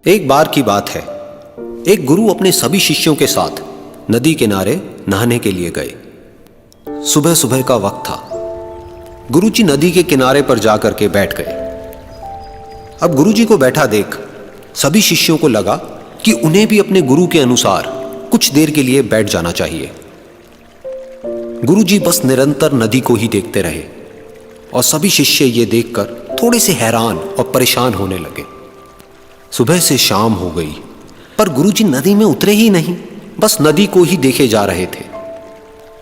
एक बार की बात है, एक गुरु अपने सभी शिष्यों के साथ नदी किनारे नहाने के लिए गए। सुबह सुबह का वक्त था। गुरुजी नदी के किनारे पर जाकर के बैठ गए। अब गुरुजी को बैठा देख सभी शिष्यों को लगा कि उन्हें भी अपने गुरु के अनुसार कुछ देर के लिए बैठ जाना चाहिए। गुरुजी बस निरंतर नदी को ही देखते रहे और सभी शिष्य ये देखकर थोड़े से हैरान और परेशान होने लगे। सुबह से शाम हो गई पर गुरुजी नदी में उतरे ही नहीं, बस नदी को ही देखे जा रहे थे।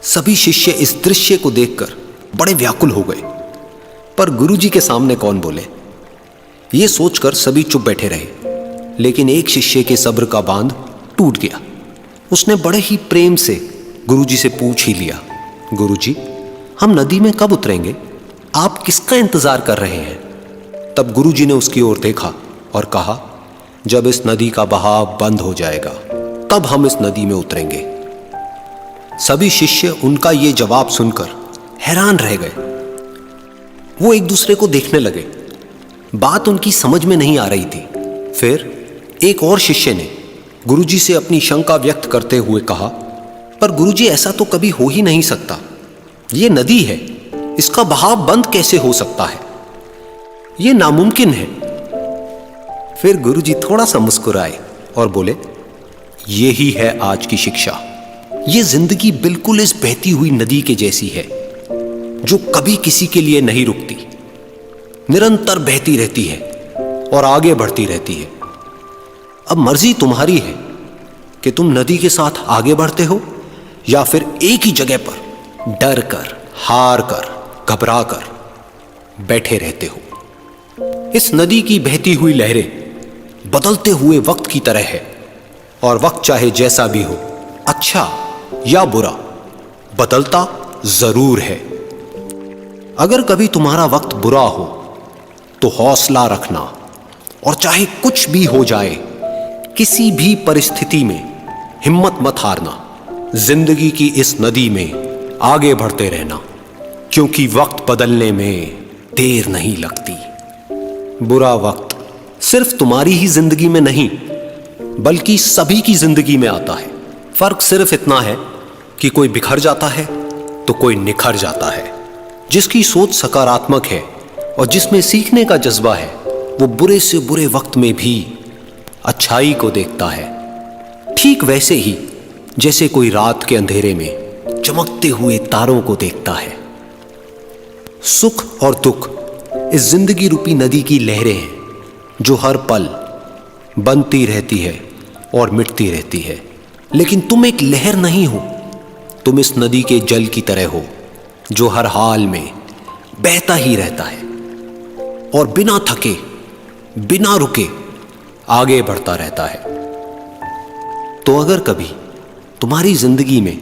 सभी शिष्य इस दृश्य को देखकर बड़े व्याकुल हो गए, पर गुरुजी के सामने कौन बोले, ये सोचकर सभी चुप बैठे रहे। लेकिन एक शिष्य के सब्र का बांध टूट गया। उसने बड़े ही प्रेम से गुरुजी से पूछ ही लिया, गुरुजी, हम नदी में कब उतरेंगे? आप किसका इंतजार कर रहे हैं? तब गुरुजी ने उसकी ओर देखा और कहा, जब इस नदी का बहाव बंद हो जाएगा तब हम इस नदी में उतरेंगे। सभी शिष्य उनका ये जवाब सुनकर हैरान रह गए। वो एक दूसरे को देखने लगे। बात उनकी समझ में नहीं आ रही थी। फिर एक और शिष्य ने गुरुजी से अपनी शंका व्यक्त करते हुए कहा, पर गुरुजी, ऐसा तो कभी हो ही नहीं सकता। ये नदी है, इसका बहाव बंद कैसे हो सकता है? ये नामुमकिन है। फिर गुरुजी थोड़ा सा मुस्कुराए और बोले, यही है आज की शिक्षा। ये जिंदगी बिल्कुल इस बहती हुई नदी के जैसी है जो कभी किसी के लिए नहीं रुकती, निरंतर बहती रहती है और आगे बढ़ती रहती है। अब मर्जी तुम्हारी है कि तुम नदी के साथ आगे बढ़ते हो या फिर एक ही जगह पर डर कर, हार कर, घबरा कर बैठे रहते हो। इस नदी की बहती हुई लहरें बदलते हुए वक्त की तरह है और वक्त चाहे जैसा भी हो, अच्छा या बुरा, बदलता जरूर है। अगर कभी तुम्हारा वक्त बुरा हो तो हौसला रखना और चाहे कुछ भी हो जाए, किसी भी परिस्थिति में हिम्मत मत हारना। जिंदगी की इस नदी में आगे बढ़ते रहना, क्योंकि वक्त बदलने में देर नहीं लगती। बुरा वक्त सिर्फ तुम्हारी ही जिंदगी में नहीं बल्कि सभी की जिंदगी में आता है। फर्क सिर्फ इतना है कि कोई बिखर जाता है तो कोई निखर जाता है। जिसकी सोच सकारात्मक है और जिसमें सीखने का जज्बा है, वो बुरे से बुरे वक्त में भी अच्छाई को देखता है। ठीक वैसे ही जैसे कोई रात के अंधेरे में चमकते हुए तारों को देखता है। सुख और दुख इस जिंदगी रूपी नदी की लहरें हैं जो हर पल बनती रहती है और मिटती रहती है। लेकिन तुम एक लहर नहीं हो, तुम इस नदी के जल की तरह हो जो हर हाल में बहता ही रहता है और बिना थके, बिना रुके आगे बढ़ता रहता है। तो अगर कभी तुम्हारी जिंदगी में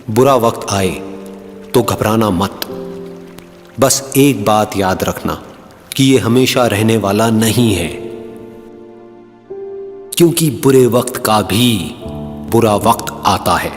बुरा वक्त आए तो घबराना मत। बस एक बात याद रखना कि ये हमेशा रहने वाला नहीं है, क्योंकि बुरे वक्त का भी बुरा वक्त आता है।